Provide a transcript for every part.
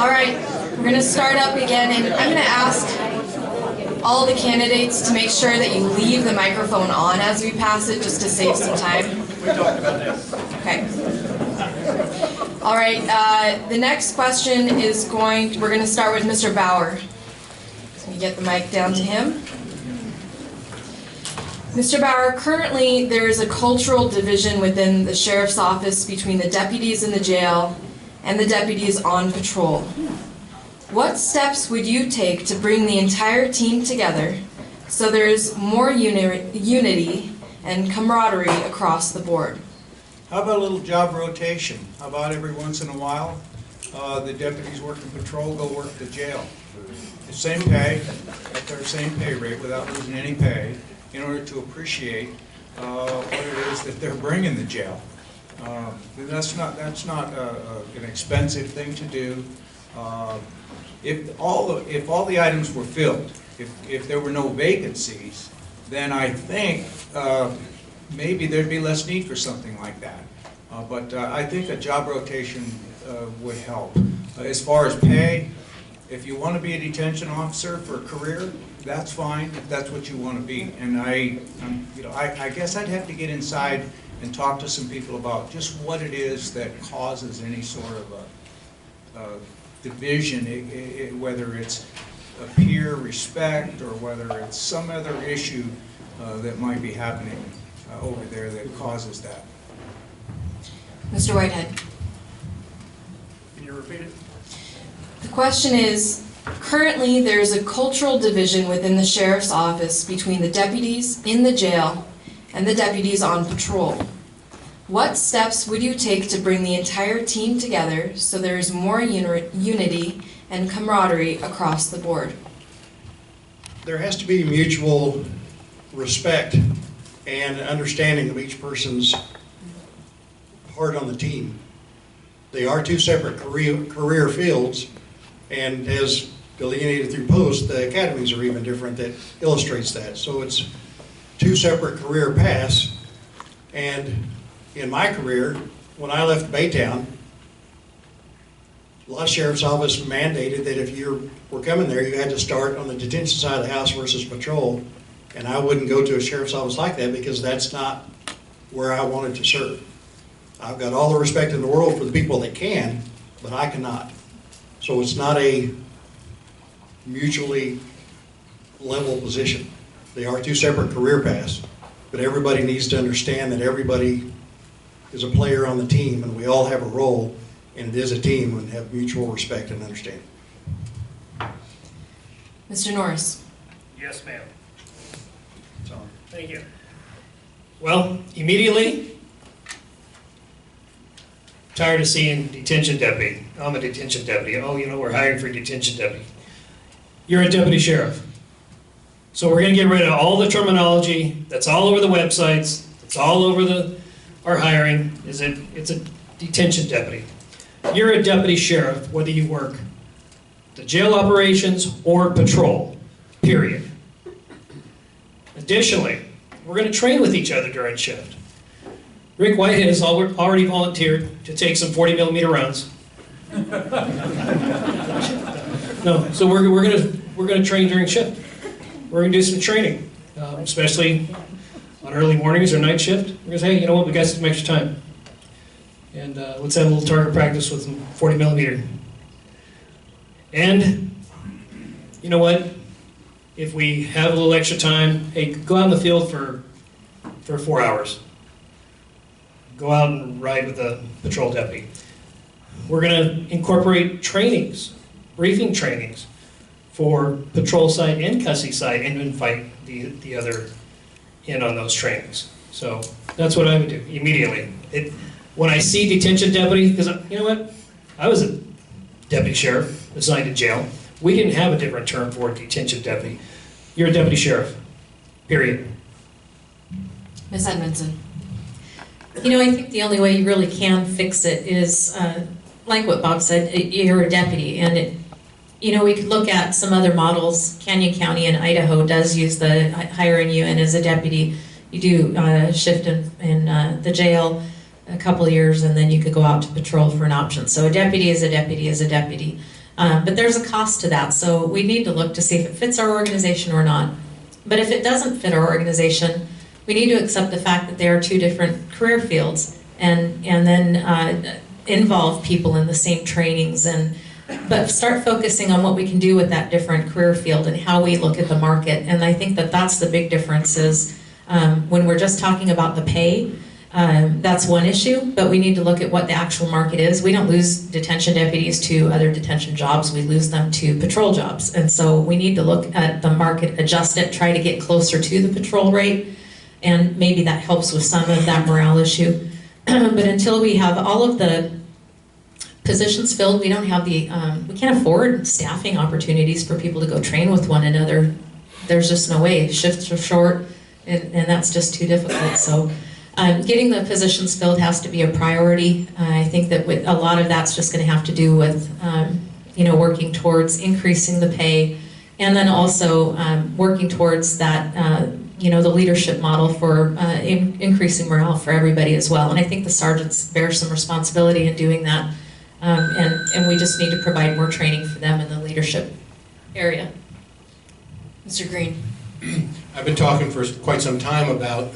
All right, we're going to start up again, and I'm going to ask all the candidates to make sure that you leave the microphone on as we pass it, just to save some time. We talked about that. Okay. All right, the next question is we're going to start with Mr. Bauer. So we get the mic down to him. Mr. Bauer, currently there is a cultural division within the sheriff's office between the deputies in the jail and the deputies on patrol. What steps would you take to bring the entire team together so there's more unity and camaraderie across the board? How about a little job rotation? How about every once in a while, the deputies working patrol go work the jail? The same pay, at their same pay rate without losing any pay, in order to appreciate what it is that they're bringing to jail. That's not an expensive thing to do. If all the items were filled, if there were no vacancies, then I think maybe there'd be less need for something like that. But I think a job rotation would help. As far as pay, if you want to be a detention officer for a career, that's fine if that's what you want to be. And I guess I'd have to get inside and talk to some people about just what it is that causes any sort of a division, whether it's a peer respect or whether it's some other issue that might be happening over there that causes that. Mr. Whitehead. Can you repeat it? The question is, currently there is a cultural division within the sheriff's office between the deputies in the jail and the deputies on patrol. What steps would you take to bring the entire team together so there is more unity and camaraderie across the board? There has to be mutual respect and understanding of each person's part on the team. They are two separate career fields, and as delineated through post, the academies are even different. That illustrates that. So it's two separate career paths. And in my career, when I left Baytown, a lot of sheriff's office mandated that if you were coming there, you had to start on the detention side of the house versus patrol. And I wouldn't go to a sheriff's office like that because that's not where I wanted to serve. I've got all the respect in the world for the people that can, but I cannot. So it's not a mutually level position. They are two separate career paths, but everybody needs to understand that everybody is a player on the team and we all have a role, and it is a team, and have mutual respect and understanding. Mr. Norris. Yes, ma'am. Thank you. Well, immediately, tired of seeing detention deputy. I'm a detention deputy. Oh, we're hiring for a detention deputy. You're a deputy sheriff. So we're going to get rid of all the terminology that's all over the websites, that's all over our hiring. It's a detention deputy. You're a deputy sheriff, whether you work the jail operations or patrol, period. Additionally, we're going to train with each other during shift. Rick Whitehead has already volunteered to take some 40mm rounds. No, so we're going to train during shift. We're going to do some training, especially on early mornings or night shift. We're going to say, hey, you know what, we got some extra time. And let's have a little target practice with some 40mm. And you know what? If we have a little extra time, hey, go out in the field for 4 hours. Go out and ride with a patrol deputy. We're going to incorporate trainings, briefing trainings for patrol side and cussy side, and invite the other in on those trainings. So that's what I would do immediately. When I see detention deputy, because you know what? I was a deputy sheriff assigned to jail. We didn't have a different term for a detention deputy. You're a deputy sheriff, period. Ms. Edmondson. I think the only way you really can fix it is, like what Bob said, you're a deputy. And, we could look at some other models. Canyon County in Idaho does use the hiring you in as a deputy. You do shift in the jail a couple of years, and then you could go out to patrol for an option. So a deputy is a deputy is a deputy. But there's a cost to that, so we need to look to see if it fits our organization or not. But if it doesn't fit our organization, we need to accept the fact that there are two different career fields, and then involve people in the same trainings, but start focusing on what we can do with that different career field and how we look at the market. And I think that that's the big difference is when we're just talking about the pay, that's one issue, but we need to look at what the actual market is. We don't lose detention deputies to other detention jobs, we lose them to patrol jobs. And so we need to look at the market, adjust it, try to get closer to the patrol rate, and maybe that helps with some of that morale issue. But until we have all of the positions filled, we don't have the, we can't afford staffing opportunities for people to go train with one another. There's just no way. Shifts are short, and that's just too difficult. So getting the positions filled has to be a priority. I think that with a lot of that's just going to have to do with, working towards increasing the pay, and then also working towards that, the leadership model for increasing morale for everybody as well. And I think the sergeants bear some responsibility in doing that, and we just need to provide more training for them in the leadership area. Mr. Green. I've been talking for quite some time about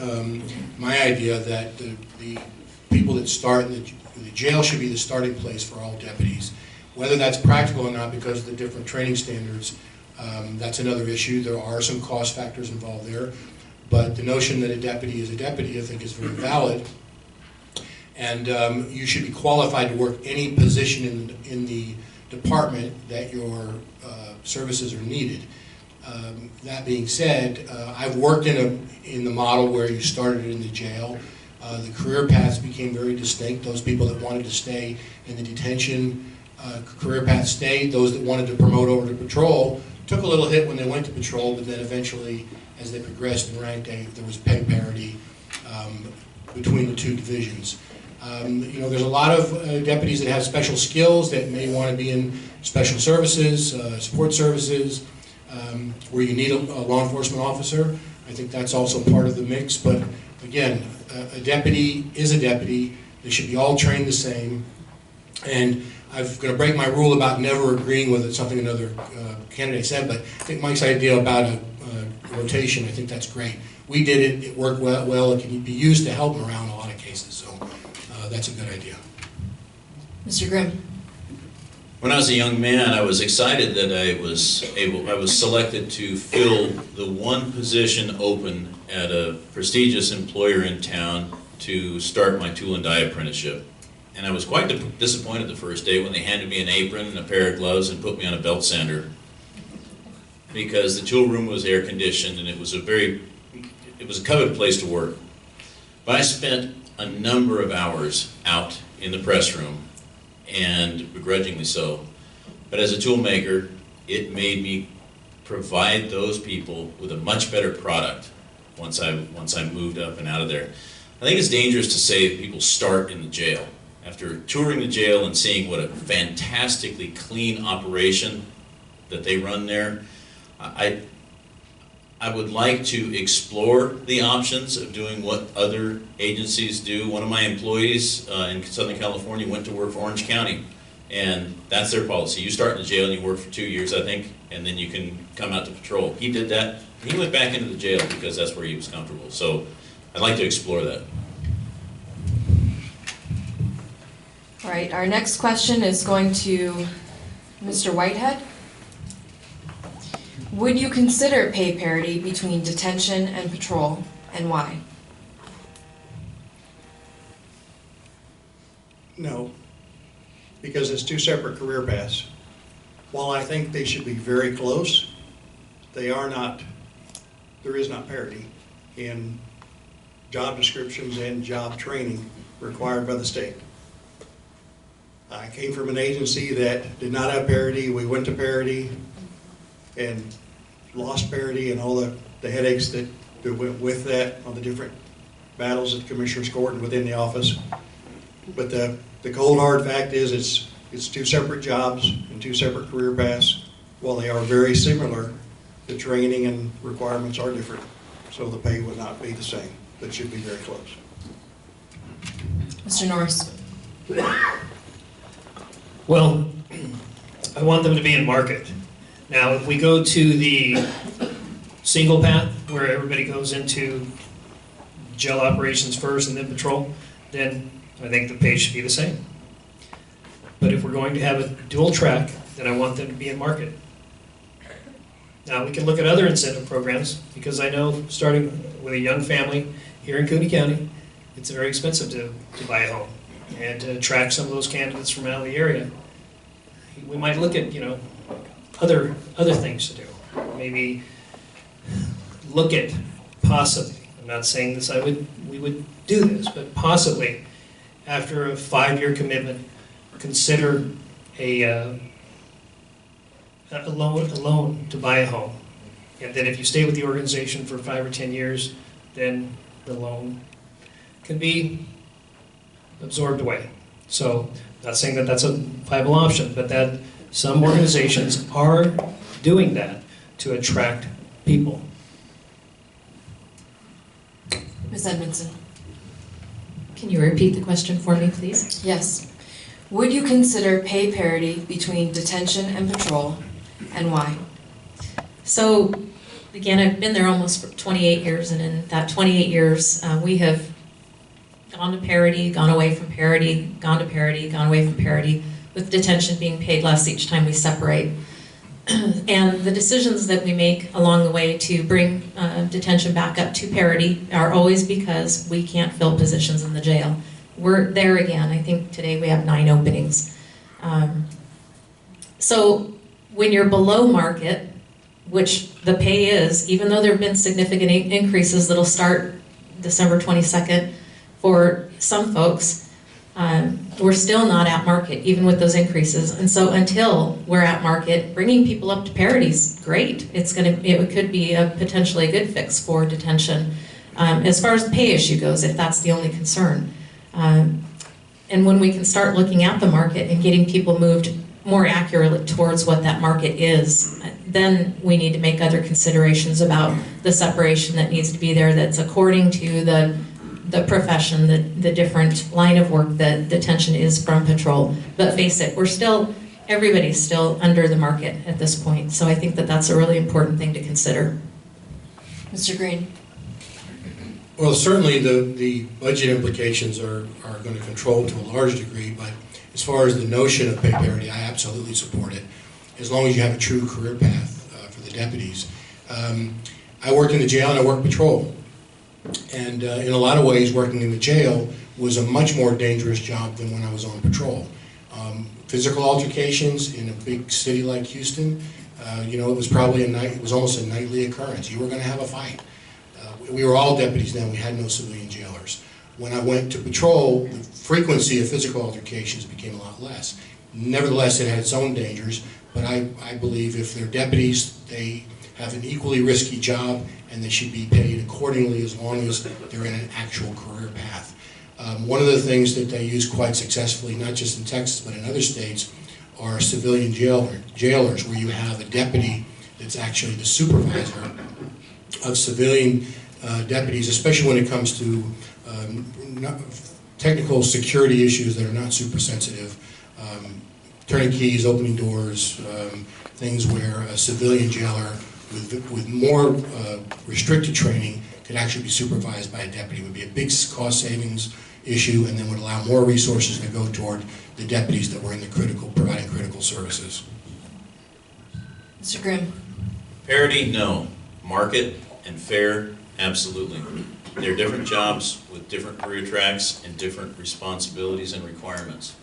my idea that the people that start in the jail should be the starting place for all deputies. Whether that's practical or not because of the different training standards, that's another issue. There are some cost factors involved there. But the notion that a deputy is a deputy, I think, is very valid. And you should be qualified to work any position in the department that your services are needed. That being said, I've worked in the model where you started in the jail. The career paths became very distinct. Those people that wanted to stay in the detention career path stayed. Those that wanted to promote over to patrol took a little hit when they went to patrol, but then eventually, as they progressed in rank, there was pay parity between the two divisions. There's a lot of deputies that have special skills that may want to be in special services, support services, where you need a law enforcement officer. I think that's also part of the mix, but again, a deputy is a deputy. They should be all trained the same. And I'm going to break my rule about never agreeing with something another candidate said, but I think Mike's idea about a rotation, I think that's great. We did it, it worked well, it can be used to help morale in a lot of cases, so that's a good idea. Mr. Grimm. When I was a young man, I was excited that I was selected to fill the one position open at a prestigious employer in town to start my tool and die apprenticeship. And I was quite disappointed the first day when they handed me an apron and a pair of gloves and put me on a belt sander, because the tool room was air conditioned and it was a coveted place to work. But I spent a number of hours out in the press room, and begrudgingly so. But as a tool maker, it made me provide those people with a much better product once I moved up and out of there. I think it's dangerous to say that people start in the jail. After touring the jail and seeing what a fantastically clean operation that they run there, I would like to explore the options of doing what other agencies do. One of my employees in Southern California went to work for Orange County, and that's their policy. You start in the jail and you work for 2 years, I think, and then you can come out to patrol. He did that. He went back into the jail because that's where he was comfortable. So I'd like to explore that. All right, our next question is going to Mr. Whitehead. Would you consider pay parity between detention and patrol, and why? No, because it's two separate career paths. While I think they should be very close, they are not, there is not parity in job descriptions and job training required by the state. I came from an agency that did not have parity. We went to parity and lost parity and all the headaches that went with that on the different battles at the Commissioner's Court and within the office. But the cold hard fact is it's two separate jobs and two separate career paths. While they are very similar, the training and requirements are different. So the pay would not be the same, but it should be very close. Mr. Norris. Well, I want them to be in market. Now, if we go to the single path, where everybody goes into jail operations first and then patrol, then I think the pay should be the same. But if we're going to have a dual track, then I want them to be in market. Now, we can look at other incentive programs, because I know starting with a young family here in Cooney County, it's very expensive to buy a home and to attract some of those candidates from out of the area. We might look at, other things to do. Maybe look at possibly, I'm not saying this, we would do this, but possibly after a 5-year commitment, consider a loan to buy a home. And then if you stay with the organization for 5 or 10 years, then the loan can be absorbed away. So, not saying that that's a viable option, but that some organizations are doing that to attract people. Ms. Edmondson? Can you repeat the question for me, please? Yes. Would you consider pay parity between detention and patrol, and why? So, again, I've been there almost for 28 years, and in that 28 years, we have gone to parity, gone away from parity, gone to parity, gone away from parity, with detention being paid less each time we separate. And the decisions that we make along the way to bring detention back up to parity are always because we can't fill positions in the jail. We're there again. I think today we have 9 openings. So when you're below market, which the pay is, even though there have been significant increases that'll start December 22nd for some folks, we're still not at market, even with those increases. And so until we're at market, bringing people up to parity is great. It could be a potentially a good fix for detention. As far as the pay issue goes, if that's the only concern. And when we can start looking at the market and getting people moved more accurately towards what that market is, then we need to make other considerations about the separation that needs to be there, that's according to the profession, the different line of work that detention is from patrol. But face it, everybody's still under the market at this point. So I think that that's a really important thing to consider. Mr. Green? Well, certainly the budget implications are going to control to a large degree, but as far as the notion of pay parity, I absolutely support it, as long as you have a true career path for the deputies. I worked in the jail and I worked patrol. And in a lot of ways, working in the jail was a much more dangerous job than when I was on patrol. Physical altercations in a big city like Houston, it was probably it was almost a nightly occurrence. You were going to have a fight. We were all deputies then, we had no civilian jailers. When I went to patrol, the frequency of physical altercations became a lot less. Nevertheless, it had its own dangers, but I believe if they're deputies, they have an equally risky job, and they should be paid accordingly as long as they're in an actual career path. One of the things that they use quite successfully, not just in Texas but in other states, are civilian jailers, where you have a deputy that's actually the supervisor of civilian deputies, especially when it comes to technical security issues that are not super sensitive, turning keys, opening doors, things where a civilian jailer with more restricted training could actually be supervised by a deputy. It would be a big cost savings issue, and then would allow more resources to go toward the deputies that were in the providing critical services. Mr. Grimm? Parity, no. Market and fair, absolutely. They're different jobs with different career tracks and different responsibilities and requirements.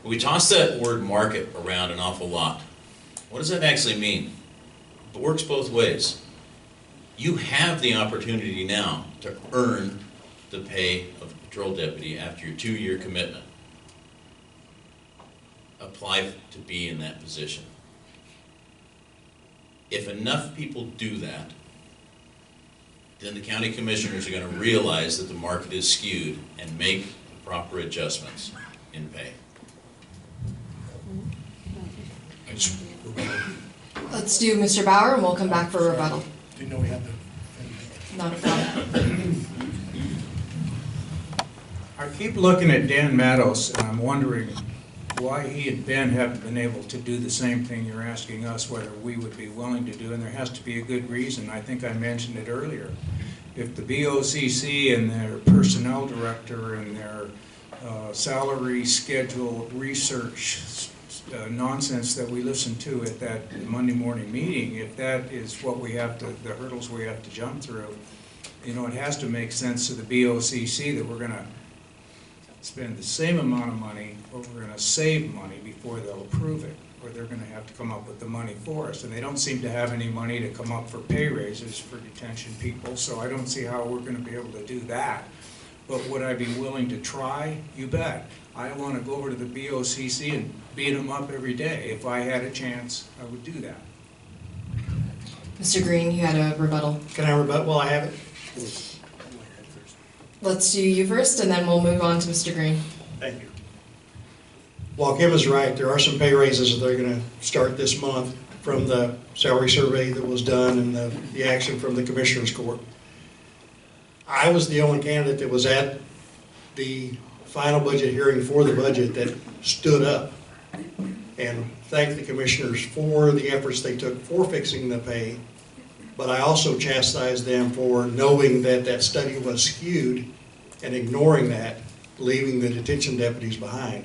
We toss that word market around an awful lot. What does that actually mean? It works both ways. You have the opportunity now to earn the pay of a patrol deputy after your 2-year commitment. Apply to be in that position. If enough people do that, then the county commissioners are going to realize that the market is skewed and make the proper adjustments in pay. Let's do Mr. Bauer, and we'll come back for rebuttal. Didn't know we had the... Not a problem. I keep looking at Dan Meadows, and I'm wondering why he and Ben haven't been able to do the same thing you're asking us whether we would be willing to do, and there has to be a good reason. I think I mentioned it earlier. If the BOCC and their personnel director and their salary schedule research nonsense that we listen to at that Monday morning meeting, if that is what we have to, the hurdles we have to jump through, you know, it has to make sense to the BOCC that we're going to spend the same amount of money, or we're going to save money before they'll approve it, or they're going to have to come up with the money for us. And they don't seem to have any money to come up for pay raises for detention people, so I don't see how we're going to be able to do that. But would I be willing to try? You bet. I want to go over to the BOCC and beat them up every day. If I had a chance, I would do that. Mr. Green, you had a rebuttal. Can I rebut while I have it? Let's do you first, and then we'll move on to Mr. Green. Thank you. While Kim is right, there are some pay raises that they're going to start this month from the salary survey that was done and the action from the Commissioners Court. I was the only candidate that was at the final budget hearing for the budget that stood up and thanked the commissioners for the efforts they took for fixing the pay. But I also chastised them for knowing that that study was skewed and ignoring that, leaving the detention deputies behind,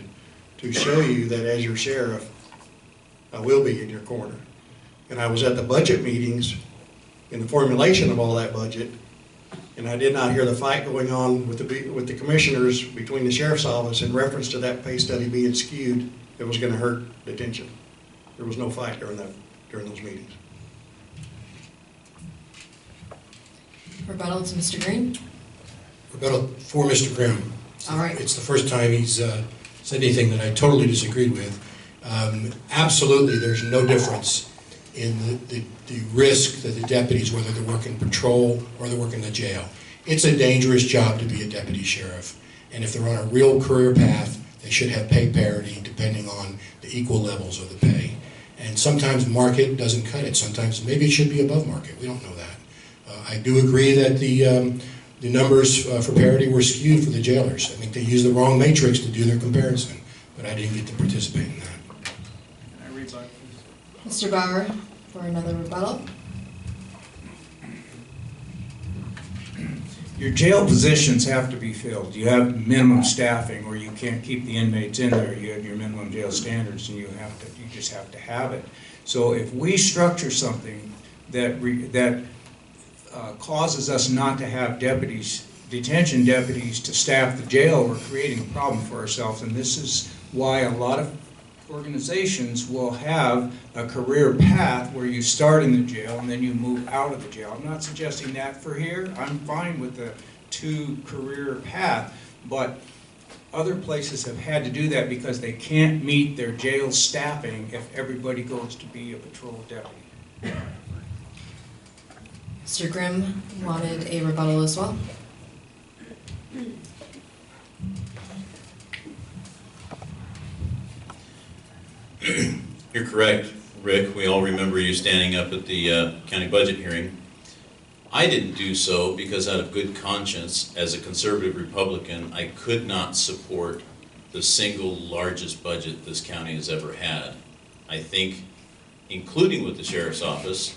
to show you that as your sheriff, I will be in your corner. And I was at the budget meetings in the formulation of all that budget, and I did not hear the fight going on with the commissioners between the sheriff's office in reference to that pay study being skewed that was going to hurt detention. There was no fight during those meetings. Rebuttal to Mr. Green. Rebuttal for Mr. Grimm. All right. It's the first time he's said anything that I totally disagreed with. Absolutely, there's no difference in the risk that the deputies, whether they're working patrol or they're working the jail. It's a dangerous job to be a deputy sheriff. And if they're on a real career path, they should have pay parity depending on the equal levels of the pay. And sometimes market doesn't cut it. Sometimes maybe it should be above market. We don't know that. I do agree that the numbers for parity were skewed for the jailers. I think they used the wrong matrix to do their comparison, but I didn't get to participate in that. Can I read back, please? Mr. Bauer for another rebuttal. Your jail positions have to be filled. You have minimum staffing, or you can't keep the inmates in there. You have your minimum jail standards, and you just have to have it. So if we structure something that causes us not to have deputies, detention deputies, to staff the jail, we're creating a problem for ourselves. And this is why a lot of organizations will have a career path where you start in the jail and then you move out of the jail. I'm not suggesting that for here. I'm fine with the two-career path, but other places have had to do that because they can't meet their jail staffing if everybody goes to be a patrol deputy. Mr. Grimm wanted a rebuttal as well. You're correct, Rick. We all remember you standing up at the county budget hearing. I didn't do so because out of good conscience, as a conservative Republican, I could not support the single largest budget this county has ever had. I think, including with the sheriff's office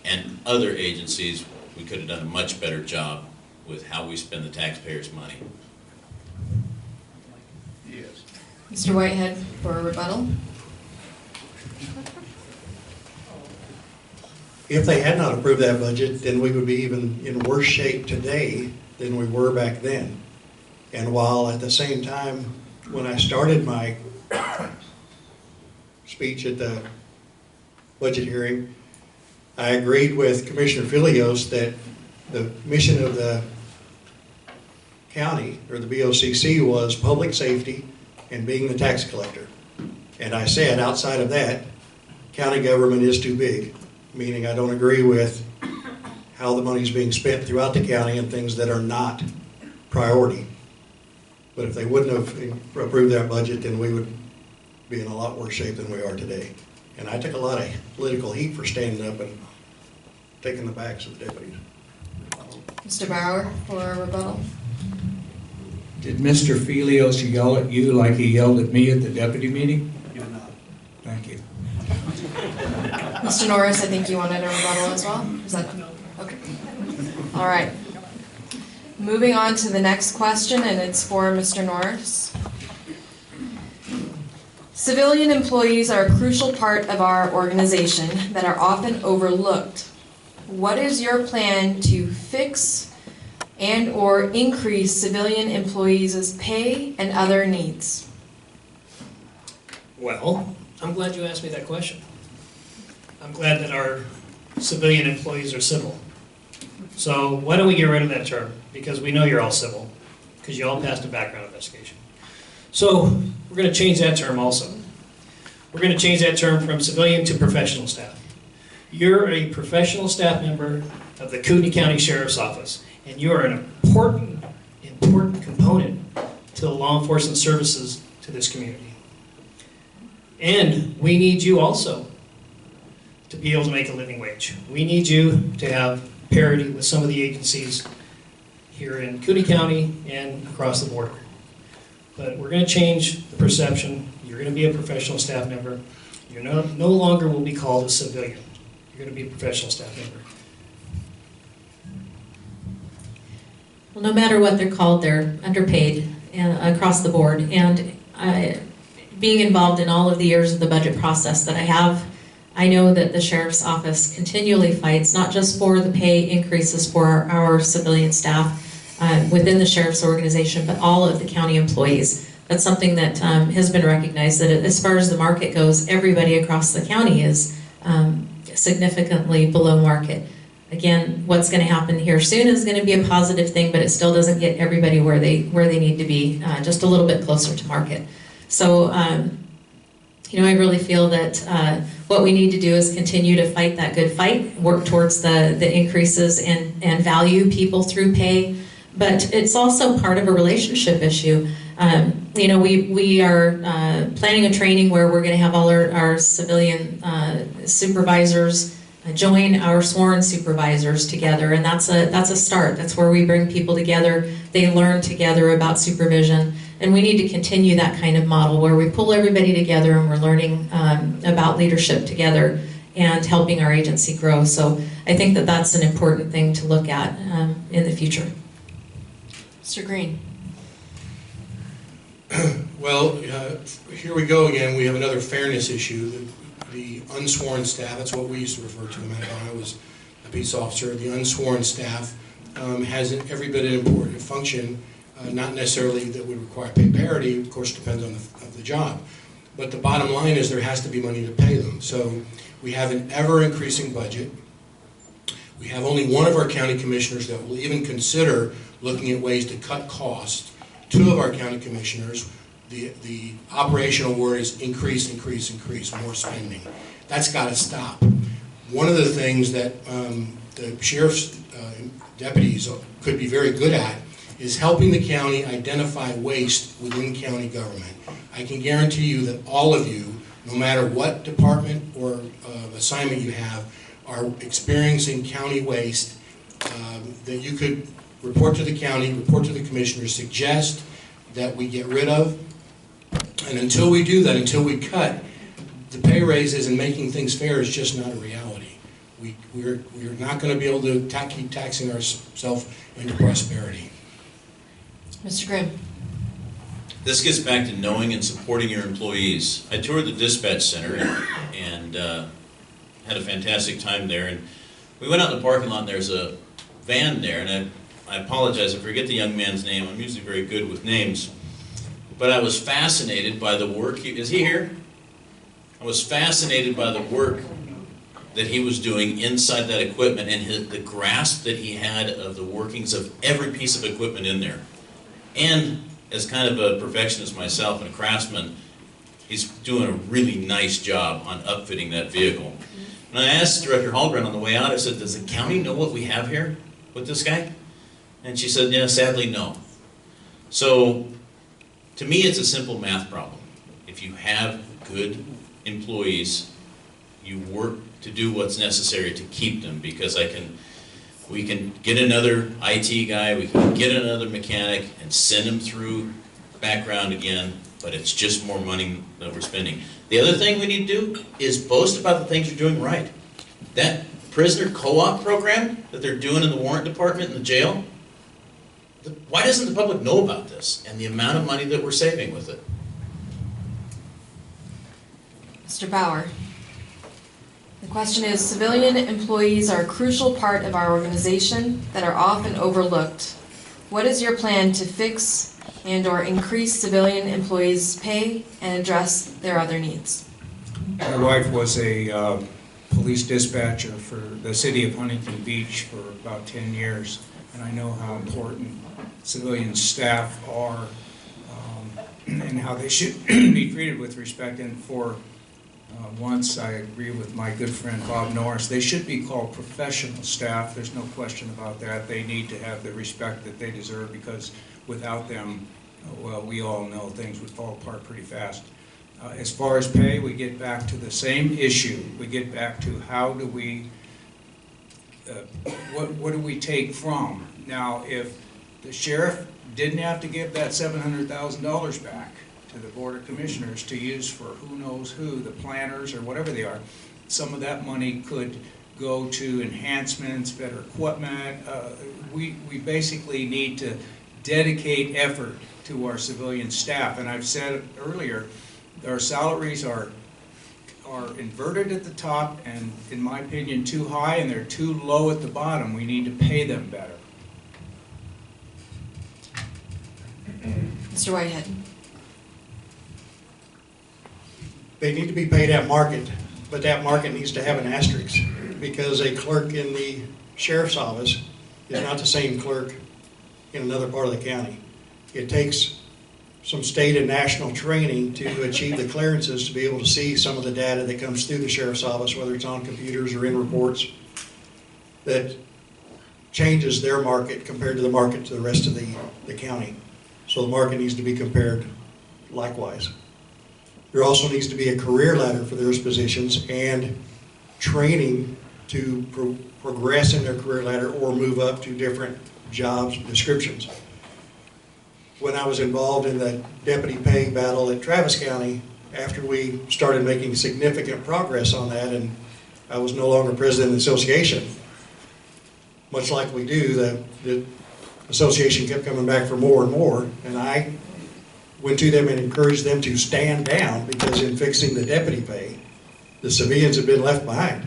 and other agencies, we could have done a much better job with how we spend the taxpayers' money. Yes. Mr. Whitehead for a rebuttal. If they had not approved that budget, then we would be even in worse shape today than we were back then. And while at the same time, when I started my speech at the budget hearing, I agreed with Commissioner Filios that the mission of the county, or the BOCC, was public safety and being the tax collector. And I said, outside of that, county government is too big, meaning I don't agree with how the money's being spent throughout the county and things that are not priority. But if they wouldn't have approved that budget, then we would be in a lot worse shape than we are today. And I took a lot of political heat for standing up and taking the backs of the deputies. Mr. Bauer for a rebuttal. Did Mr. Felios yell at you like he yelled at me at the deputy meeting? He did not. Thank you. Mr. Norris, I think you wanted a rebuttal as well? Is that, okay. All right. Moving on to the next question, and it's for Mr. Norris. Civilian employees are a crucial part of our organization that are often overlooked. What is your plan to fix and/or increase civilian employees' pay and other needs? Well, I'm glad you asked me that question. I'm glad that our civilian employees are civil. So why don't we get rid of that term? Because we know you're all civil, because you all passed a background investigation. So we're going to change that term also. We're going to change that term from civilian to professional staff. You're a professional staff member of the Kootenai County Sheriff's Office, and you are an important component to the law enforcement services to this community. And we need you also to be able to make a living wage. We need you to have parity with some of the agencies here in Kootenai County and across the border. But we're going to change the perception. You're going to be a professional staff member. You're no longer will be called a civilian. You're going to be a professional staff member. Well, no matter what they're called, they're underpaid across the board. And being involved in all of the years of the budget process that I have, I know that the Sheriff's Office continually fights, not just for the pay increases for our civilian staff within the Sheriff's organization, but all of the county employees. That's something that has been recognized, that as far as the market goes, everybody across the county is significantly below market. Again, what's going to happen here soon is going to be a positive thing, but it still doesn't get everybody where they need to be, just a little bit closer to market. So, you know, I really feel that what we need to do is continue to fight that good fight, work towards the increases and value people through pay, but it's also part of a relationship issue. You know, we are planning a training where we're going to have all our civilian supervisors join our sworn supervisors together, and that's a start. That's where we bring people together. They learn together about supervision, and we need to continue that kind of model where we pull everybody together and we're learning about leadership together and helping our agency grow. So I think that that's an important thing to look at in the future. Mr. Green. Well, here we go again. We have another fairness issue. The unsworn staff, that's what we used to refer to them as when I was a peace officer. The unsworn staff has every bit an important function, not necessarily that would require pay parity, of course it depends on the job. But the bottom line is there has to be money to pay them. So we have an ever-increasing budget. We have only one of our county commissioners that will even consider looking at ways to cut costs. Two of our county commissioners, the operational word is increase, increase, increase, more spending. That's got to stop. One of the things that the sheriff's deputies could be very good at is helping the county identify waste within county government. I can guarantee you that all of you, no matter what department or assignment you have, are experiencing county waste that you could report to the county, report to the commissioner, suggest that we get rid of. And until we do that, until we cut, the pay raises and making things fair is just not a reality. We're not going to be able to keep taxing ourselves into prosperity. Mr. Grimm. This gets back to knowing and supporting your employees. I toured the dispatch center and had a fantastic time there. And we went out in the parking lot and there's a van there, and I apologize, I forget the young man's name. I'm usually very good with names. But I was fascinated by the work. Is he here? I was fascinated by the work that he was doing inside that equipment and the grasp that he had of the workings of every piece of equipment in there. And as kind of a perfectionist myself and a craftsman, he's doing a really nice job on upfitting that vehicle. And I asked Director Hallgren on the way out, I said, does the county know what we have here with this guy? And she said, yeah, sadly, no. So, to me, it's a simple math problem. If you have good employees, you work to do what's necessary to keep them, because I can We can get another IT guy, we can get another mechanic and send them through background again, but it's just more money that we're spending. The other thing we need to do is boast about the things we're doing right. That prisoner co-op program that they're doing in the warrant department in the jail, why doesn't the public know about this and the amount of money that we're saving with it? Mr. Bauer. The question is, civilian employees are a crucial part of our organization that are often overlooked. What is your plan to fix and/or increase civilian employees' pay and address their other needs? My wife was a police dispatcher for the city of Huntington Beach for about 10 years, and I know how important civilian staff are and how they should be treated with respect. And for once, I agree with my good friend Bob Norris, they should be called professional staff. There's no question about that. They need to have the respect that they deserve, because without them, well, we all know things would fall apart pretty fast. As far as pay, we get back to the same issue. We get back to how do we, what do we take from? Now, if the sheriff didn't have to give that $700,000 back to the Board of Commissioners to use for who knows who, the planners or whatever they are, some of that money could go to enhancements, better equipment. We basically need to dedicate effort to our civilian staff. And I've said earlier, our salaries are inverted at the top and, in my opinion, too high, and they're too low at the bottom. We need to pay them better. Mr. Whitehead. They need to be paid at market, but that market needs to have an asterisk, because a clerk in the sheriff's office is not the same clerk in another part of the county. It takes some state and national training to achieve the clearances to be able to see some of the data that comes through the sheriff's office, whether it's on computers or in reports, that changes their market compared to the market to the rest of the county. So the market needs to be compared likewise. There also needs to be a career ladder for those positions and training to progress in their career ladder or move up to different jobs descriptions. When I was involved in the deputy pay battle at Travis County, after we started making significant progress on that, and I was no longer president of the association, much like we do, the association kept coming back for more and more, and I went to them and encouraged them to stand down, because in fixing the deputy pay, the civilians have been left behind,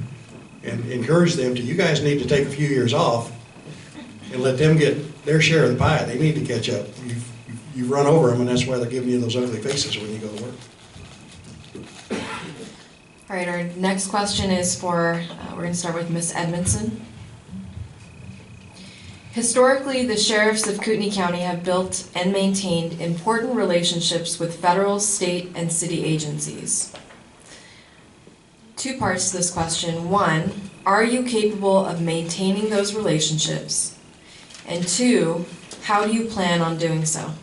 and encouraged them to, you guys need to take a few years off and let them get their share of the pie. They need to catch up. You've run over them, and that's why they're giving you those ugly faces when you go to work. All right, our next question is for, we're going to start with Ms. Edmondson. Historically, the sheriffs of Kootenai County have built and maintained important relationships with federal, state, and city agencies. Two parts to this question. One, are you capable of maintaining those relationships? And two, how do you plan on doing so?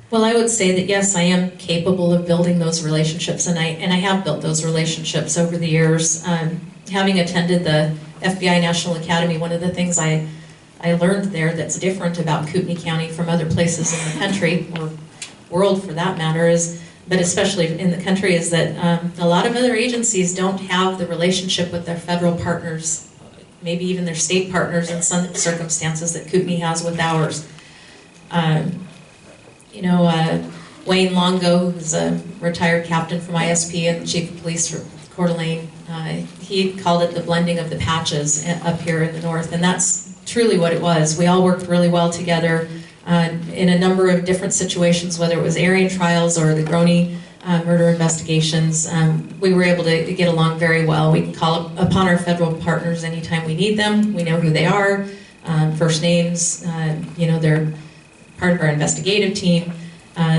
Well, I would say that yes, I am capable of building those relationships, and I have built those relationships over the years. Having attended the FBI National Academy, one of the things I learned there that's different about Kootenai County from other places in the country, or world for that matter, is, but especially in the country, is that a lot of other agencies don't have the relationship with their federal partners, maybe even their state partners in some circumstances that Kootenai has with ours. Wayne Longo, who's a retired captain from ISP and the chief of police for Coeur d'Alene, he called it the blending of the patches up here in the north, and that's truly what it was. We all worked really well together in a number of different situations, whether it was Aryan trials or the Groney murder investigations. We were able to get along very well. We can call upon our federal partners anytime we need them. We know who they are, first names, they're part of our investigative team.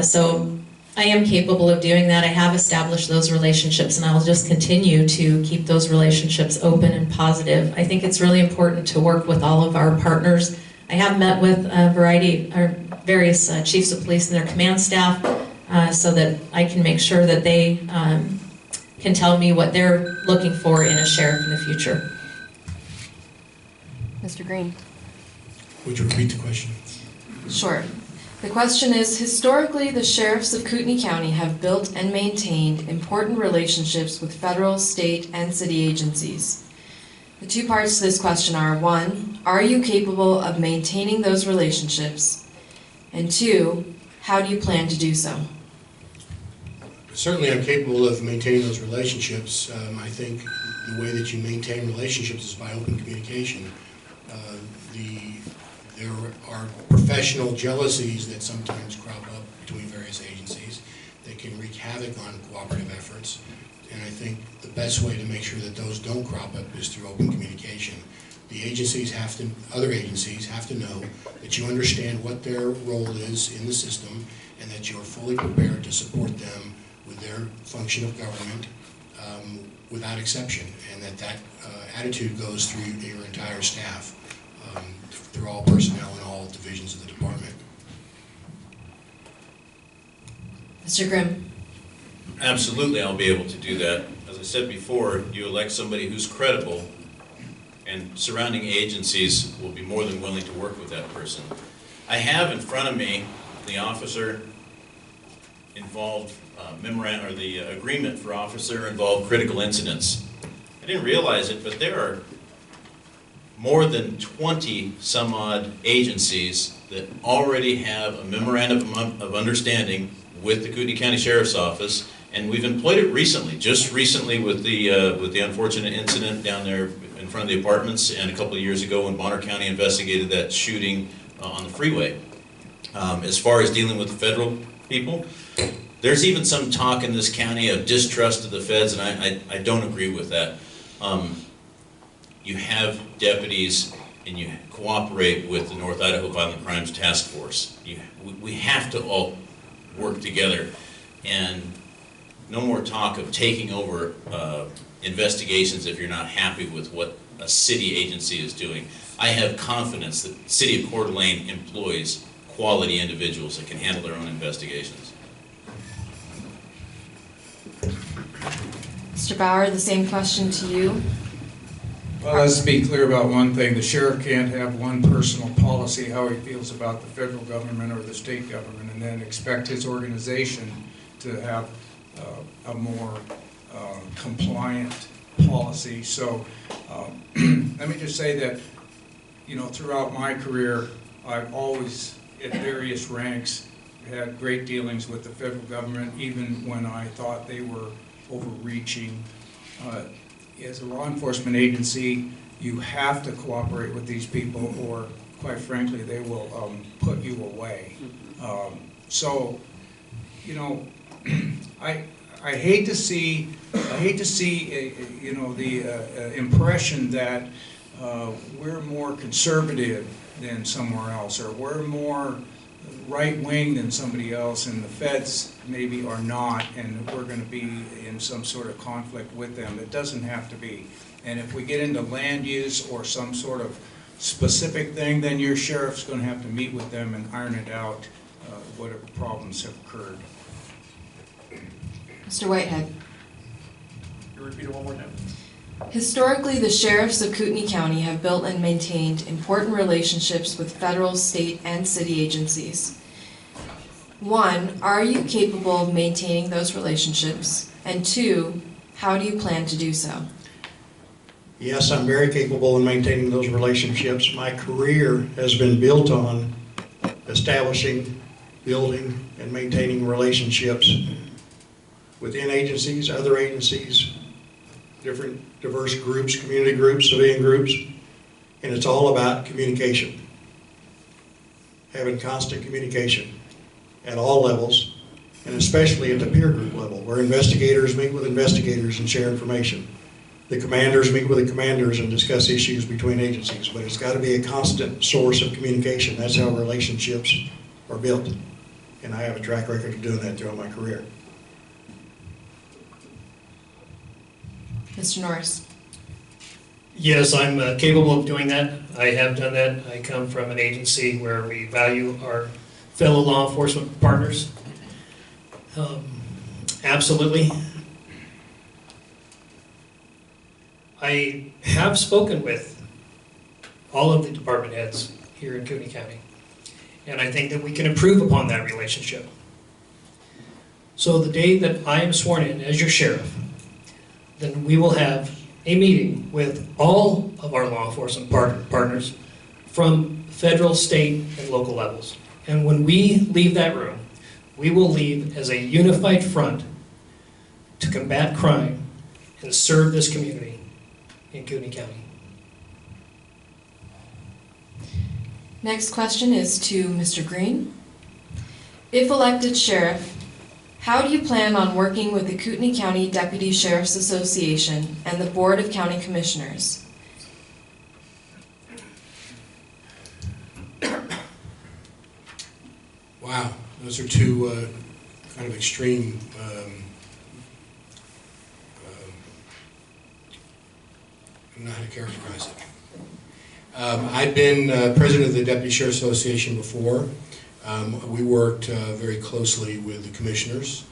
So I am capable of doing that. I have established those relationships, and I'll just continue to keep those relationships open and positive. I think it's really important to work with all of our partners. I have met with various chiefs of police and their command staff so that I can make sure that they can tell me what they're looking for in a sheriff in the future. Mr. Green? Would you repeat the question? Sure. The question is, historically, the sheriffs of Kootenai County have built and maintained important relationships with federal, state, and city agencies. The two parts to this question are, one, are you capable of maintaining those relationships? And two, how do you plan to do so? Certainly I'm capable of maintaining those relationships. I think the way that you maintain relationships is by open communication. There are professional jealousies that sometimes crop up between various agencies that can wreak havoc on cooperative efforts. And I think the best way to make sure that those don't crop up is through open communication. The agencies have to, other agencies have to know that you understand what their role is in the system and that you're fully prepared to support them with their function of government without exception, and that attitude goes through your entire staff, through all personnel and all divisions of the department. Mr. Grimm? Absolutely, I'll be able to do that. As I said before, you elect somebody who's credible, and surrounding agencies will be more than willing to work with that person. I have in front of me the officer involved memorandum, or the agreement for officer involved critical incidents. I didn't realize it, but there are more than 20 some odd agencies that already have a memorandum of understanding with the Kootenai County Sheriff's Office, and we've employed it recently, just recently with the unfortunate incident down there in front of the apartments, and a couple of years ago when Bonner County investigated that shooting on the freeway. As far as dealing with the federal people, there's even some talk in this county of distrust of the feds, and I don't agree with that. You have deputies and you cooperate with the North Idaho Violent Crimes Task Force. We have to all work together, and no more talk of taking over investigations if you're not happy with what a city agency is doing. I have confidence that the City of Coeur d'Alene employs quality individuals that can handle their own investigations. Mr. Bauer, the same question to you. Well, let's be clear about one thing. The sheriff can't have one personal policy, how he feels about the federal government or the state government, and then expect his organization to have a more compliant policy. So let me just say that, you know, throughout my career, I've always, at various ranks, had great dealings with the federal government, even when I thought they were overreaching. As a law enforcement agency, you have to cooperate with these people, or quite frankly, they will put you away. So, you know, I hate to see you know, the impression that we're more conservative than somewhere else, or we're more right-wing than somebody else, and the feds maybe are not, and we're going to be in some sort of conflict with them. It doesn't have to be. And if we get into land use or some sort of specific thing, then your sheriff's going to have to meet with them and iron it out, whatever problems have occurred. Mr. Whitehead? You repeat it one more time. Historically, the sheriffs of Kootenai County have built and maintained important relationships with federal, state, and city agencies. One, are you capable of maintaining those relationships? And two, how do you plan to do so? Yes, I'm very capable of maintaining those relationships. My career has been built on establishing, building, and maintaining relationships within agencies, other agencies, different diverse groups, community groups, civilian groups, and it's all about communication. Having constant communication at all levels, and especially at the peer group level, where investigators meet with investigators and share information. The commanders meet with the commanders and discuss issues between agencies, but it's got to be a constant source of communication. That's how relationships are built, and I have a track record of doing that throughout my career. Mr. Norris? Yes, I'm capable of doing that. I have done that. I come from an agency where we value our fellow law enforcement partners. Absolutely. I have spoken with all of the department heads here in Kootenai County. And I think that we can improve upon that relationship. So the day that I am sworn in as your sheriff, then we will have a meeting with all of our law enforcement partners from federal, state, and local levels. And when we leave that room, we will leave as a unified front to combat crime and serve this community in Kootenai County. Next question is to Mr. Green. If elected sheriff, how do you plan on working with the Kootenai County Deputy Sheriff's Association and the Board of County Commissioners? Wow, those are two kind of extreme I don't know how to characterize it. I've been president of the Deputy Sheriff's Association before. We worked very closely with the commissioners.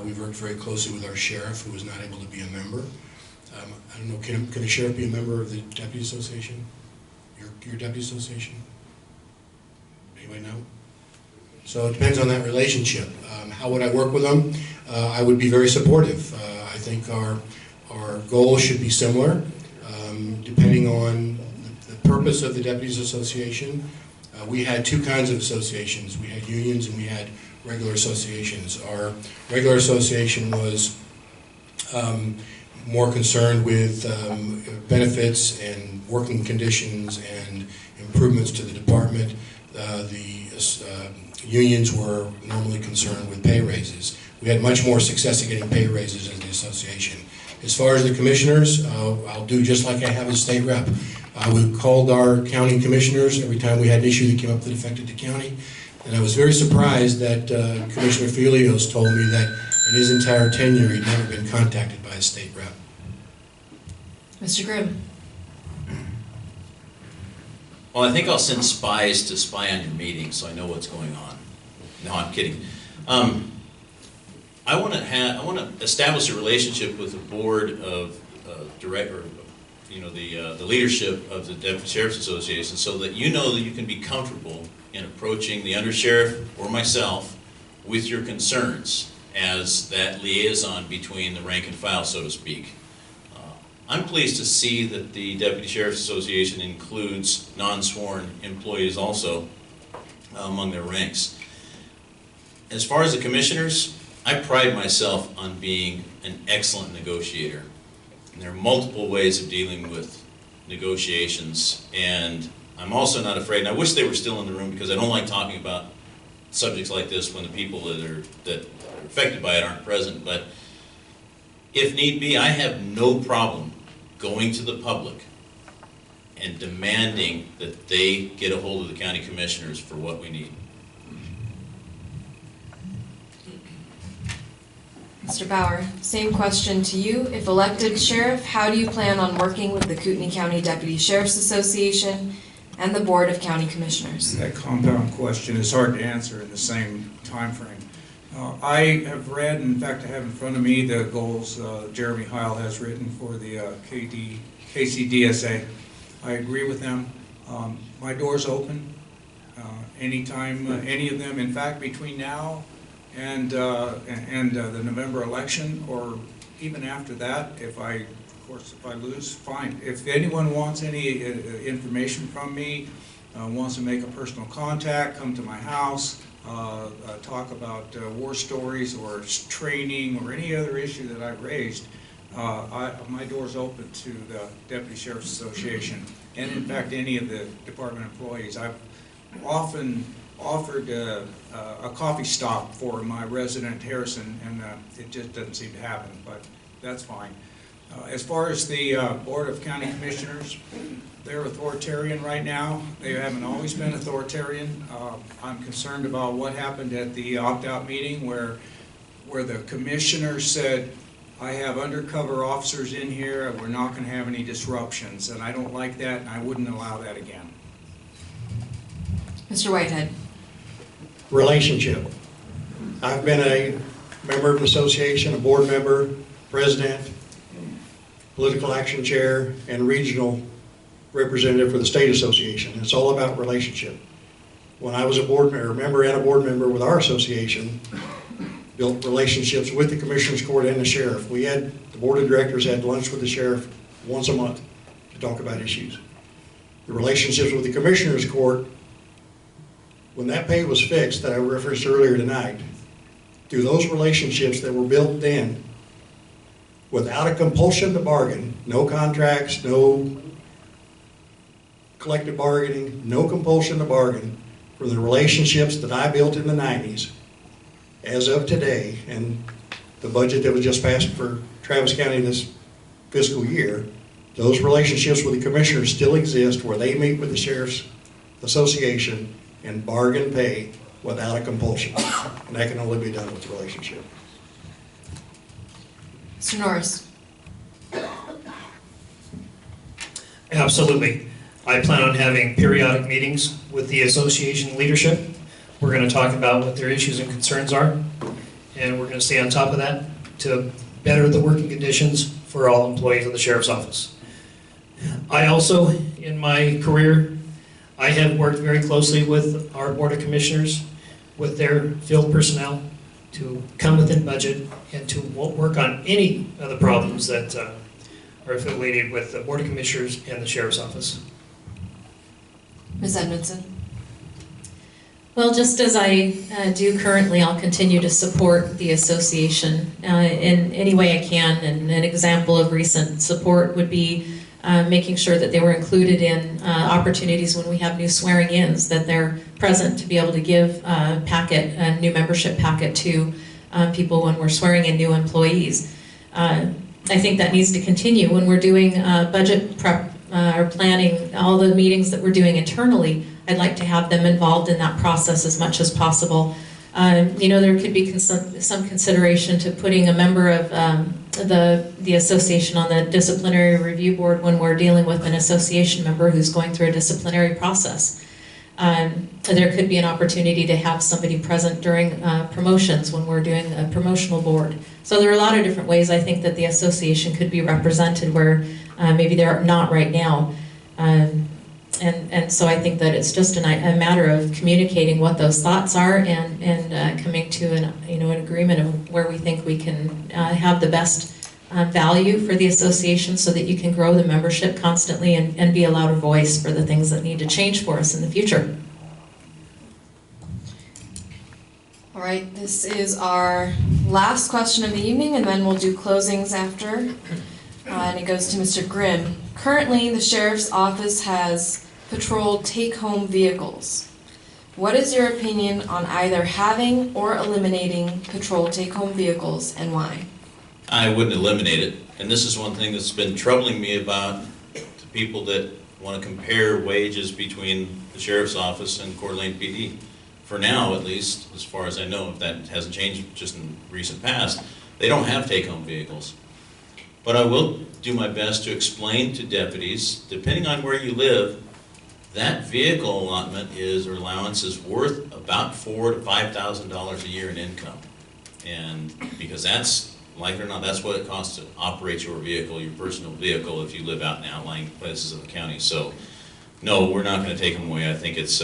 We've worked very closely with our sheriff, who was not able to be a member. I don't know, can a sheriff be a member of the Deputy Association? Your Deputy Association? Anybody know? So it depends on that relationship. How would I work with them? I would be very supportive. I think our goals should be similar, depending on the purpose of the Deputies Association. We had two kinds of associations. We had unions and we had regular associations. Our regular association was more concerned with benefits and working conditions and improvements to the department. The unions were normally concerned with pay raises. We had much more success in getting pay raises as the association. As far as the commissioners, I'll do just like I have as state rep. We called our county commissioners every time we had an issue that came up that affected the county. And I was very surprised that Commissioner Felios told me that in his entire tenure he'd never been contacted by a state rep. Mr. Grimm. Well, I think I'll send spies to spy on your meetings so I know what's going on. No, I'm kidding. I want to establish a relationship with the board of the leadership of the Deputy Sheriff's Association, so that you know that you can be comfortable in approaching the undersheriff or myself with your concerns as that liaison between the rank and file, so to speak. I'm pleased to see that the Deputy Sheriff's Association includes non-sworn employees also among their ranks. As far as the commissioners, I pride myself on being an excellent negotiator. And there are multiple ways of dealing with negotiations, and I'm also not afraid, and I wish they were still in the room because I don't like talking about subjects like this when the people that are affected by it aren't present, but if need be, I have no problem going to the public and demanding that they get a hold of the county commissioners for what we need. Mr. Bauer, same question to you. If elected sheriff, how do you plan on working with the Kootenai County Deputy Sheriff's Association and the Board of County Commissioners? That compound question is hard to answer in the same time frame. I have read, in fact I have in front of me, the goals Jeremy Heil has written for the KCDSA. I agree with them. My door's open anytime, any of them. In fact, between now and the November election, or even after that, if I lose, fine. If anyone wants any information from me, wants to make a personal contact, come to my house, talk about war stories or training or any other issue that I've raised, my door's open to the Deputy Sheriff's Association, and in fact any of the department employees. I've often offered a coffee stop for my resident Harrison, and it just doesn't seem to happen, but that's fine. As far as the Board of County Commissioners, they're authoritarian right now. They haven't always been authoritarian. I'm concerned about what happened at the opt-out meeting where the commissioner said, I have undercover officers in here and we're not going to have any disruptions, and I don't like that and I wouldn't allow that again. Mr. Whitehead. Relationship. I've been a member of an association, a board member, president, political action chair, and regional representative for the state association. It's all about relationship. When I was a member and a board member with our association, built relationships with the commissioners court and the sheriff. The board of directors had lunch with the sheriff once a month to talk about issues. The relationships with the commissioners court, when that pay was fixed that I referenced earlier tonight, through those relationships that were built then, without a compulsion to bargain, no contracts, no collective bargaining, no compulsion to bargain, from the relationships that I built in the 90s, as of today, and the budget that was just passed for Travis County this fiscal year, those relationships with the commissioners still exist where they meet with the Sheriff's Association and bargain pay without a compulsion. And that can only be done with a relationship. Mr. Norris. Absolutely. I plan on having periodic meetings with the association leadership. We're going to talk about what their issues and concerns are, and we're going to stay on top of that to better the working conditions for all employees of the Sheriff's Office. I also, in my career, I have worked very closely with our Board of Commissioners, with their field personnel, to come within budget and to work on any of the problems that are affiliated with the Board of Commissioners and the Sheriff's Office. Ms. Edmondson. Well, just as I do currently, I'll continue to support the association in any way I can. And an example of recent support would be making sure that they were included in opportunities when we have new swearing-ins, that they're present to be able to give a new membership packet to people when we're swearing in new employees. I think that needs to continue when we're doing budget prep or planning, all the meetings that we're doing internally. I'd like to have them involved in that process as much as possible. There could be some consideration to putting a member of the association on the disciplinary review board when we're dealing with an association member who's going through a disciplinary process. There could be an opportunity to have somebody present during promotions when we're doing a promotional board. So there are a lot of different ways I think that the association could be represented where maybe they're not right now. And so I think that it's just a matter of communicating what those thoughts are and coming to an agreement of where we think we can have the best value for the association so that you can grow the membership constantly and be a louder voice for the things that need to change for us in the future. All right, this is our last question of the evening, and then we'll do closings after. And it goes to Mr. Grimm. Currently, the Sheriff's Office has patrolled take-home vehicles. What is your opinion on either having or eliminating patrol take-home vehicles, and why? I wouldn't eliminate it, and this is one thing that's been troubling me about the people that want to compare wages between the Sheriff's Office and Coeur d'Alene PD. For now, at least, as far as I know, if that hasn't changed just in recent past, they don't have take-home vehicles. But I will do my best to explain to deputies, depending on where you live, that vehicle allotment or allowance is worth about $4,000 to $5,000 a year in income. And because that's, like it or not, that's what it costs to operate your vehicle, your personal vehicle, if you live out in outlying places of the county. So, no, we're not going to take them away. I think it's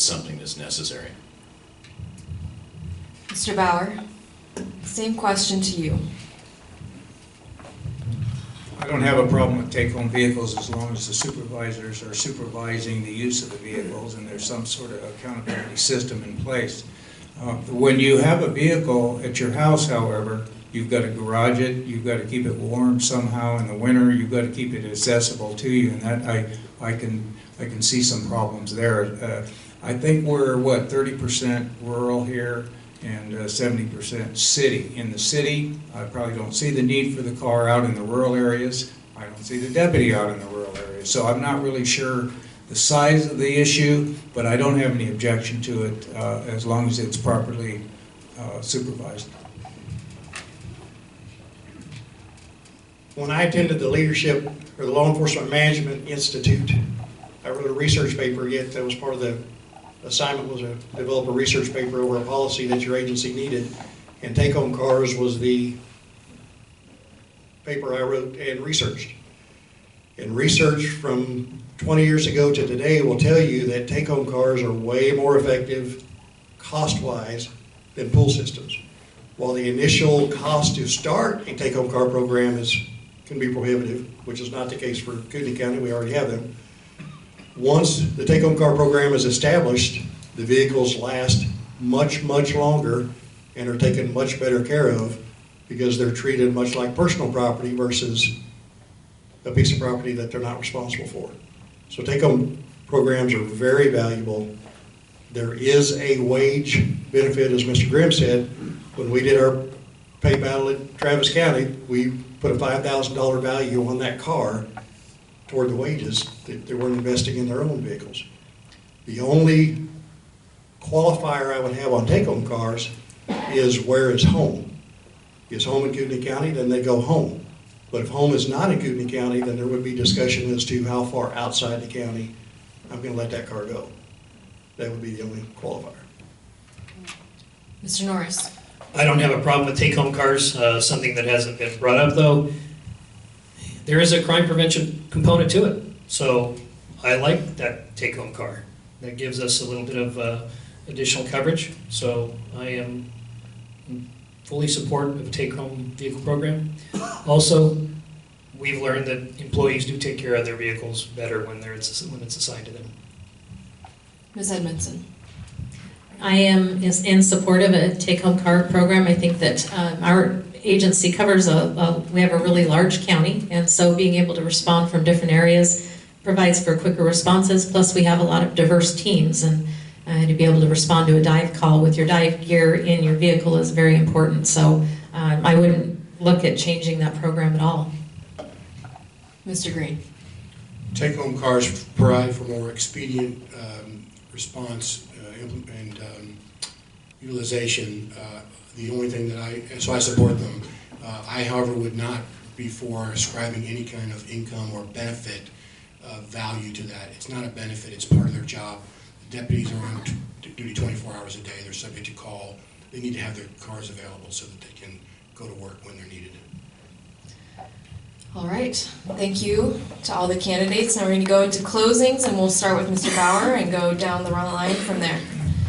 something that's necessary. Mr. Bauer, same question to you. I don't have a problem with take-home vehicles as long as the supervisors are supervising the use of the vehicles and there's some sort of accountability system in place. When you have a vehicle at your house, however, you've got to garage it, you've got to keep it warm somehow in the winter, you've got to keep it accessible to you, and that I can see some problems there. I think we're, 30% rural here and 70% city. In the city, I probably don't see the need for the car out in the rural areas. I don't see the deputy out in the rural areas. So I'm not really sure the size of the issue, but I don't have any objection to it as long as it's properly supervised. When I attended the leadership or the Law Enforcement Management Institute, I wrote a research paper. Yet that was part of the assignment, was to develop a research paper over a policy that your agency needed, and take-home cars was the paper I wrote and researched. And research from 20 years ago to today will tell you that take-home cars are way more effective cost-wise than pool systems. While the initial cost to start a take-home car program can be prohibitive, which is not the case for Kootenai County, we already have them. Once the take-home car program is established, the vehicles last much, much longer and are taken much better care of because they're treated much like personal property versus a piece of property that they're not responsible for. So take-home programs are very valuable. There is a wage benefit, as Mr. Grimm said. When we did our pay battle at Travis County, we put a $5,000 value on that car toward the wages that they weren't investing in their own vehicles. The only qualifier I would have on take-home cars is where is home. Is home in Kootenai County, then they go home. But if home is not in Kootenai County, then there would be discussion as to how far outside the county I'm going to let that car go. That would be the only qualifier. Mr. Norris. I don't have a problem with take-home cars, something that hasn't been brought up though. There is a crime prevention component to it, so I like that take-home car. That gives us a little bit of additional coverage, so I am fully support of a take-home vehicle program. Also, we've learned that employees do take care of their vehicles better when it's assigned to them. Ms. Edmondson. I am in support of a take-home car program. I think that our agency covers we have a really large county, and so being able to respond from different areas provides for quicker responses. Plus, we have a lot of diverse teams, and to be able to respond to a dive call with your dive gear in your vehicle is very important. So I wouldn't look at changing that program at all. Mr. Green. Take-home cars provide for more expedient response and utilization. The only thing that so I support them. I, however, would not be for ascribing any kind of income or benefit value to that. It's not a benefit, it's part of their job. The deputies are on duty 24 hours a day. They're subject to call. They need to have their cars available so that they can go to work when they're needed. All right, thank you to all the candidates. Now we're going to go into closings, and we'll start with Mr. Bauer and go down the line from there.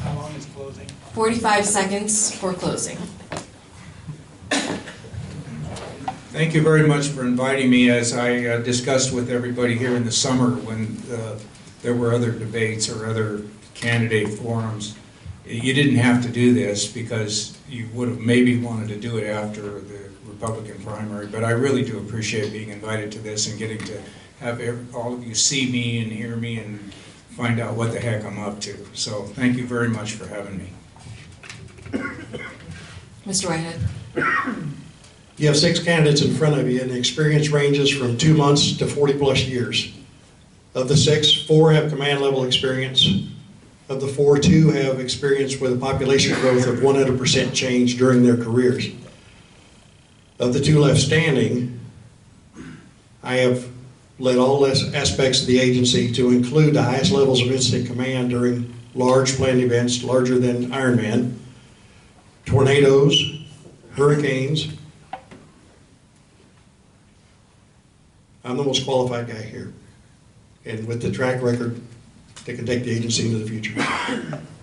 How long is closing? 45 seconds for closing. Thank you very much for inviting me. As I discussed with everybody here in the summer when there were other debates or other candidate forums, you didn't have to do this because you would have maybe wanted to do it after the Republican primary, but I really do appreciate being invited to this and getting to have all of you see me and hear me and find out what the heck I'm up to. So thank you very much for having me. Mr. Whitehead. You have 6 candidates in front of you, and the experience ranges from 2 months to 40+ years. Of the 6, 4 have command level experience. Of the 4, 2 have experience with a population growth of 100% change during their careers. Of the 2 left standing, I have led all aspects of the agency to include the highest levels of incident command during large planned events larger than Ironman, tornadoes, hurricanes. I'm the most qualified guy here, and with the track record that can take the agency into the future.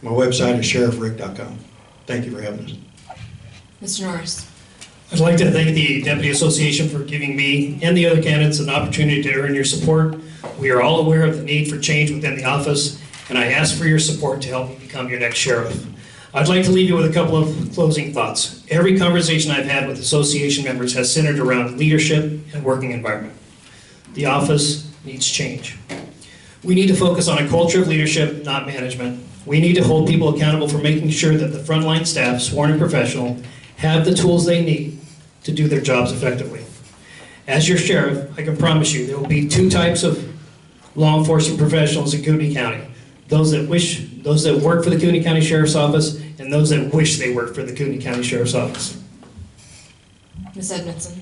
My website is sheriffrick.com. Thank you for having us. Mr. Norris. I'd like to thank the Deputy Association for giving me and the other candidates an opportunity to earn your support. We are all aware of the need for change within the office, and I ask for your support to help me become your next sheriff. I'd like to leave you with a couple of closing thoughts. Every conversation I've had with association members has centered around leadership and working environment. The office needs change. We need to focus on a culture of leadership, not management. We need to hold people accountable for making sure that the frontline staff, sworn and professional, have the tools they need to do their jobs effectively. As your sheriff, I can promise you there will be 2 types of law enforcement professionals in Kootenai County. Those that work for the Kootenai County Sheriff's Office and those that wish they worked for the Kootenai County Sheriff's Office. Ms. Edmondson.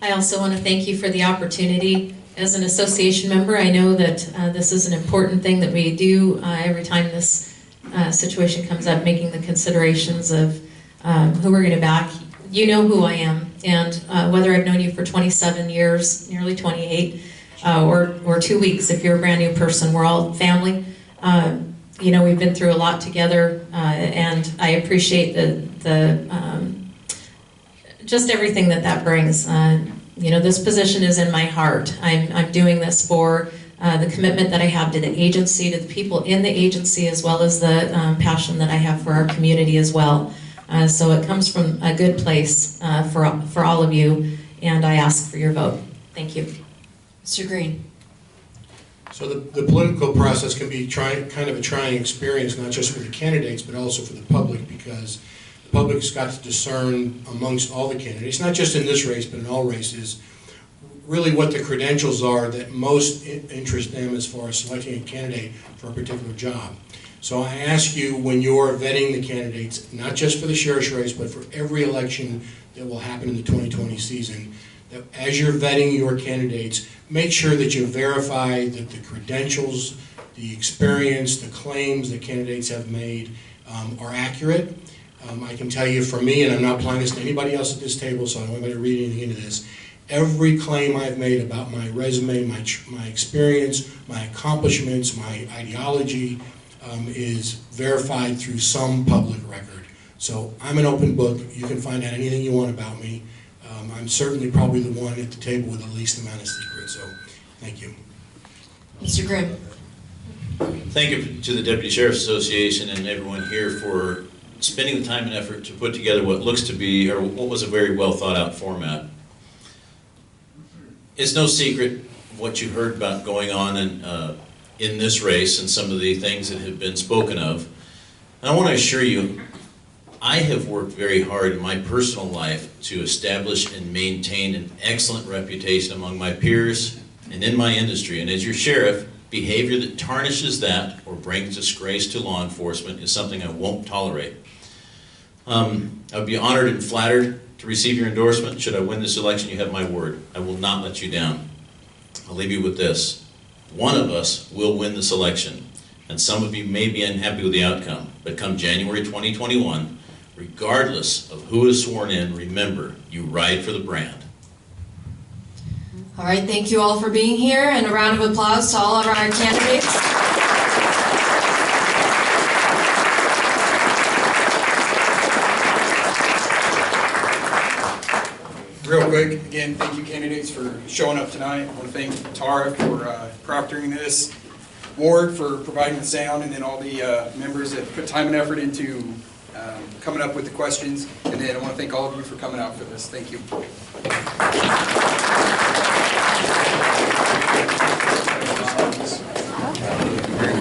I also want to thank you for the opportunity. As an association member, I know that this is an important thing that we do every time this situation comes up, making the considerations of who we're going to back. you know who I am, and whether I've known you for 27 years, nearly 28, or 2 weeks if you're a brand new person, we're all family. You know, we've been through a lot together, and I appreciate just everything that brings. You know, this position is in my heart. I'm doing this for the commitment that I have to the agency, to the people in the agency, as well as the passion that I have for our community as well. So it comes from a good place for all of you, and I ask for your vote. Thank you. Mr. Green. So the political process can be kind of a trying experience, not just for the candidates, but also for the public, because the public's got to discern amongst all the candidates, not just in this race, but in all races, really what the credentials are that most interest them as far as selecting a candidate for a particular job. So I ask you, when you're vetting the candidates, not just for the sheriff's race, but for every election that will happen in the 2020 season, that as you're vetting your candidates, make sure that you verify that the credentials, the experience, the claims that candidates have made are accurate. I can tell you for me, and I'm not applying this to anybody else at this table, so I don't want anybody to read anything into this, every claim I've made about my resume, my experience, my accomplishments, my ideology is verified through some public record. So I'm an open book. You can find out anything you want about me. I'm certainly probably the one at the table with the least amount of secrets, so thank you. Mr. Grimm. Thank you to the Deputy Sheriff's Association and everyone here for spending the time and effort to put together what looks to be, or what was a very well thought out format. It's no secret what you heard about going on in this race and some of the things that have been spoken of. And I want to assure you, I have worked very hard in my personal life to establish and maintain an excellent reputation among my peers and in my industry. And as your sheriff, behavior that tarnishes that or brings disgrace to law enforcement is something I won't tolerate. I would be honored and flattered to receive your endorsement. Should I win this election, you have my word. I will not let you down. I'll leave you with this. One of us will win this election, and some of you may be unhappy with the outcome, but come January 2021, regardless of who is sworn in, remember, you ride for the brand. All right, thank you all for being here, and a round of applause to all of our candidates. Real quick, again, thank you candidates for showing up tonight. I want to thank Tara for proctoring this, Ward for providing the sound, and then all the members that put time and effort into coming up with the questions. And then I want to thank all of you for coming out for this. Thank you.